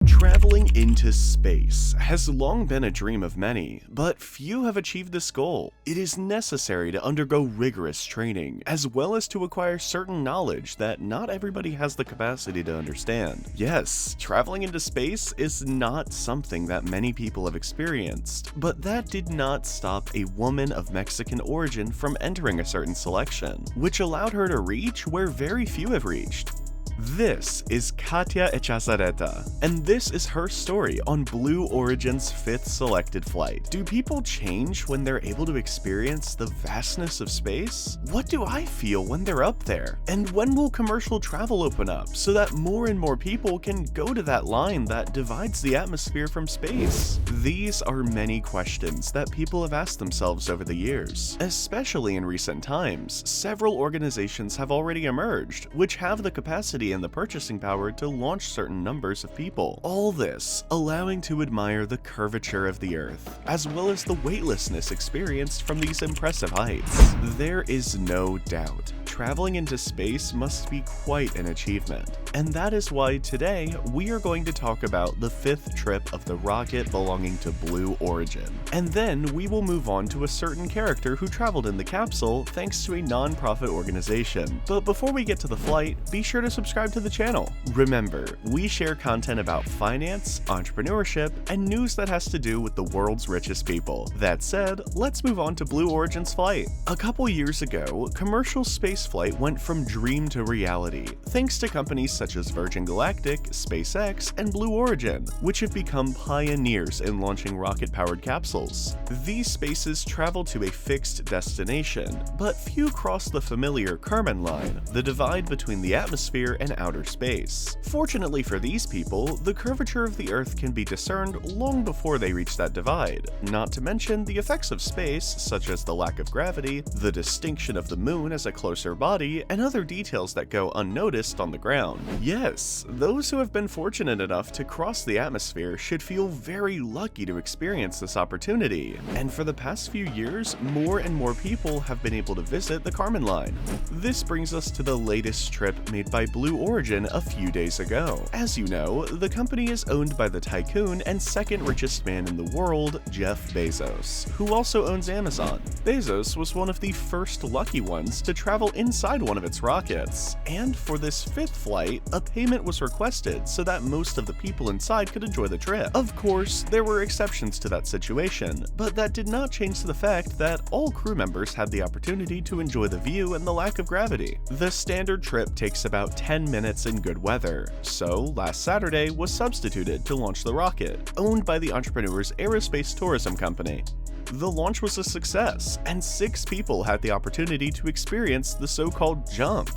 Traveling into space has long been a dream of many, but few have achieved this goal. It is necessary to undergo rigorous training, as well as to acquire certain knowledge that not everybody has the capacity to understand. Yes, traveling into space is not something that many people have experienced, but that did not stop a woman of Mexican origin from entering a certain selection, which allowed her to reach where very few have reached. This is Katya Echazarreta, and this is her story on Blue Origin's 5th selected flight. Do people change when they're able to experience the vastness of space? What do I feel when they're up there? And when will commercial travel open up so that more and more people can go to that line that divides the atmosphere from space? These are many questions that people have asked themselves over the years. Especially in recent times, several organizations have already emerged, which have the capacity and the purchasing power to launch certain numbers of people. All this allowing to admire the curvature of the Earth, as well as the weightlessness experienced from these impressive heights. There is no doubt, traveling into space must be quite an achievement, and that is why today we are going to talk about the 5th trip of the rocket belonging to Blue Origin. And then we will move on to a certain character who traveled in the capsule thanks to a non-profit organization. But before we get to the flight, be sure to subscribe to the channel. Remember, we share content about finance, entrepreneurship, and news that has to do with the world's richest people. That said, let's move on to Blue Origin's flight. A couple years ago, commercial spaceflight went from dream to reality, thanks to companies such as Virgin Galactic, SpaceX, and Blue Origin, which have become pioneers in launching rocket-powered capsules. These spaces travel to a fixed destination, but few cross the familiar Kármán line, the divide between the atmosphere and outer space. Fortunately for these people, the curvature of the Earth can be discerned long before they reach that divide, not to mention the effects of space, such as the lack of gravity, the distinction of the moon as a closer body, and other details that go unnoticed on the ground. Yes, those who have been fortunate enough to cross the atmosphere should feel very lucky to experience this opportunity, and for the past few years, more and more people have been able to visit the Kármán line. This brings us to the latest trip made by Blue Origin a few days ago. As you know, the company is owned by the tycoon and second richest man in the world, Jeff Bezos, who also owns Amazon. Bezzos was one of the first lucky ones to travel inside one of its rockets, and for this 5th flight, a payment was requested so that most of the people inside could enjoy the trip. Of course, there were exceptions to that situation, but that did not change the fact that all crew members had the opportunity to enjoy the view and the lack of gravity. The standard trip takes about 10 minutes in good weather, so last Saturday was substituted to launch the rocket, owned by the entrepreneur's aerospace tourism company. The launch was a success, and 6 people had the opportunity to experience the so-called jump.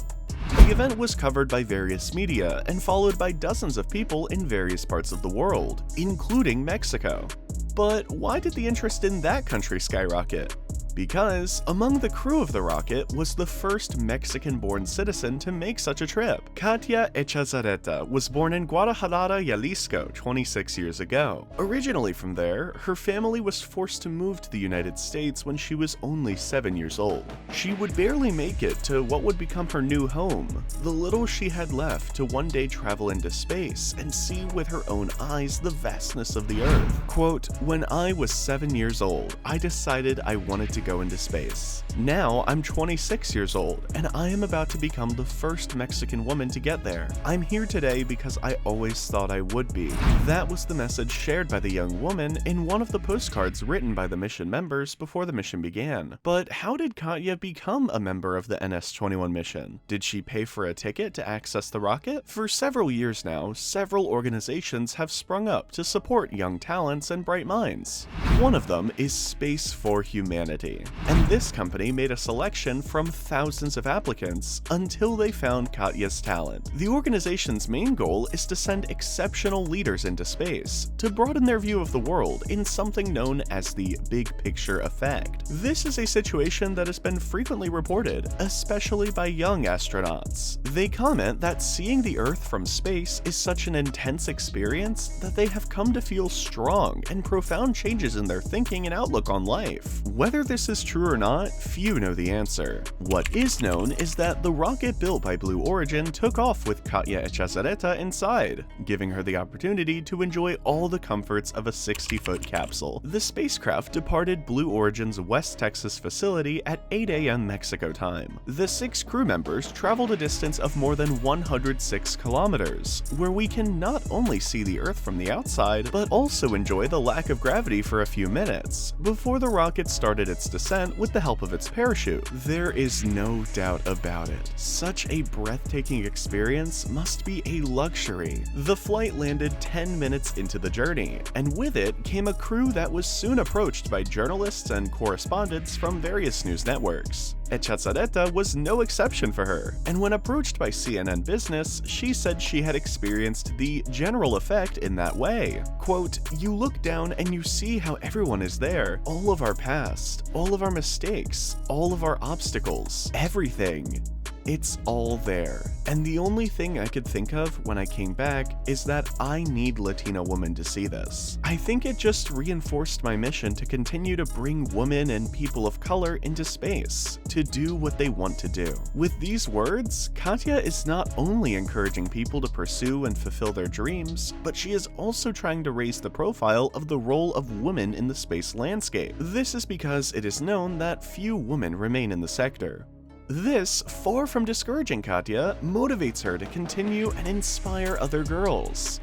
The event was covered by various media and followed by dozens of people in various parts of the world, including Mexico. But why did the interest in that country skyrocket? Because among the crew of the rocket was the first Mexican-born citizen to make such a trip. Katya Echazarreta was born in Guadalajara, Jalisco 26 years ago. Originally from there, her family was forced to move to the United States when she was only 7 years old. She would barely make it to what would become her new home, the little she had left to one day travel into space and see with her own eyes the vastness of the Earth. Quote, "When I was 7 years old, I decided I wanted to go into space. Now I'm 26 years old, and I am about to become the first Mexican woman to get there. I'm here today because I always thought I would be." That was the message shared by the young woman in one of the postcards written by the mission members before the mission began. But how did Katya become a member of the NS-21 mission? Did she pay for a ticket to access the rocket? For several years now, several organizations have sprung up to support young talents and bright minds. One of them is Space for Humanity. And this company made a selection from thousands of applicants until they found Katya's talent. The organization's main goal is to send exceptional leaders into space to broaden their view of the world in something known as the big picture effect. This is a situation that has been frequently reported, especially by young astronauts. They comment that seeing the Earth from space is such an intense experience that they have come to feel strong and profound changes in their thinking and outlook on life. Whether this this is true or not, few know the answer. What is known is that the rocket built by Blue Origin took off with Katya Echazarreta inside, giving her the opportunity to enjoy all the comforts of a 60-foot capsule. The spacecraft departed Blue Origin's West Texas facility at 8 a.m. Mexico time. The 6 crew members traveled a distance of more than 106 kilometers, where we can not only see the Earth from the outside, but also enjoy the lack of gravity for a few minutes, before the rocket started its descent with the help of its parachute. There is no doubt about it. Such a breathtaking experience must be a luxury. The flight landed 10 minutes into the journey, and with it came a crew that was soon approached by journalists and correspondents from various news networks. Echazarreta was no exception for her, and when approached by CNN Business, she said she had experienced the general effect in that way. Quote, "You look down and you see how everyone is there, all of our past, all of our mistakes, all of our obstacles, everything. It's all there. And the only thing I could think of when I came back is that I need Latina women to see this. I think it just reinforced my mission to continue to bring women and people of color into space, to do what they want to do." With these words, Katya is not only encouraging people to pursue and fulfill their dreams, but she is also trying to raise the profile of the role of women in the space landscape. This is because it is known that few women remain in the sector. This, far from discouraging Katya, motivates her to continue and inspire other girls.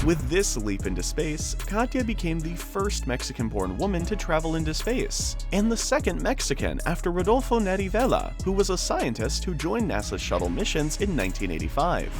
With this leap into space, Katya became the first Mexican-born woman to travel into space, and the second Mexican after Rodolfo Neri Vela, who was a scientist who joined NASA's shuttle missions in 1985.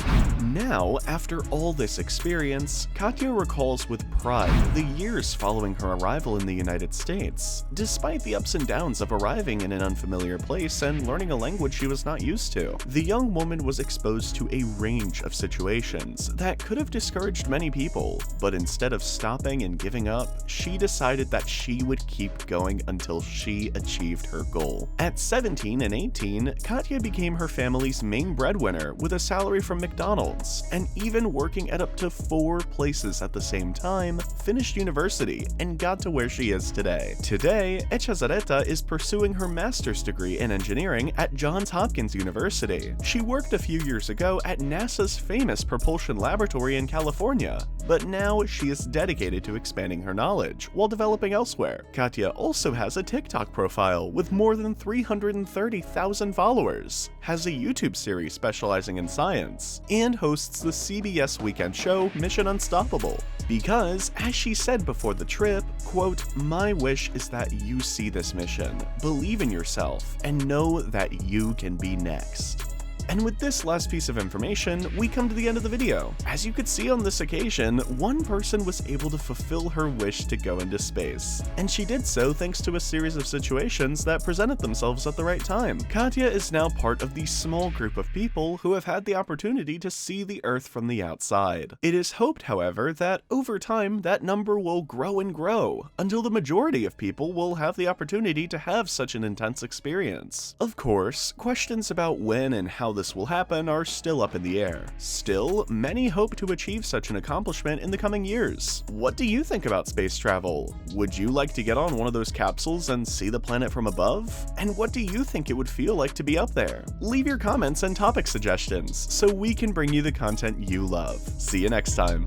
Now, after all this experience, Katya recalls with pride the years following her arrival in the United States. Despite the ups and downs of arriving in an unfamiliar place and learning a language she was not used to, the young woman was exposed to a range of situations that could have discouraged many people, but instead of stopping and giving up, she decided that she would keep going until she achieved her goal. At 17 and 18, Katya became her family's main breadwinner with a salary from McDonald's, and even working at up to 4 places at the same time, finished university and got to where she is today. Today, Echazarreta is pursuing her master's degree in engineering at Johns Hopkins University. She worked a few years ago at NASA's famous propulsion laboratory in California, but now she is dedicated to expanding her knowledge while developing elsewhere. Katya also has a TikTok profile with more than 330,000 followers, has a YouTube series specializing in science, and hosts the CBS weekend show Mission Unstoppable. Because, as she said before the trip, quote, "My wish is that you see this mission, believe in yourself, and know that you can be next." And with this last piece of information, we come to the end of the video. As you could see on this occasion, one person was able to fulfill her wish to go into space, and she did so thanks to a series of situations that presented themselves at the right time. Katya is now part of the small group of people who have had the opportunity to see the Earth from the outside. It is hoped, however, that over time that number will grow and grow, until the majority of people will have the opportunity to have such an intense experience. Of course, questions about when and how this will happen are still up in the air. Still, many hope to achieve such an accomplishment in the coming years. What do you think about space travel? Would you like to get on one of those capsules and see the planet from above? And what do you think it would feel like to be up there? Leave your comments and topic suggestions so we can bring you the content you love. See you next time.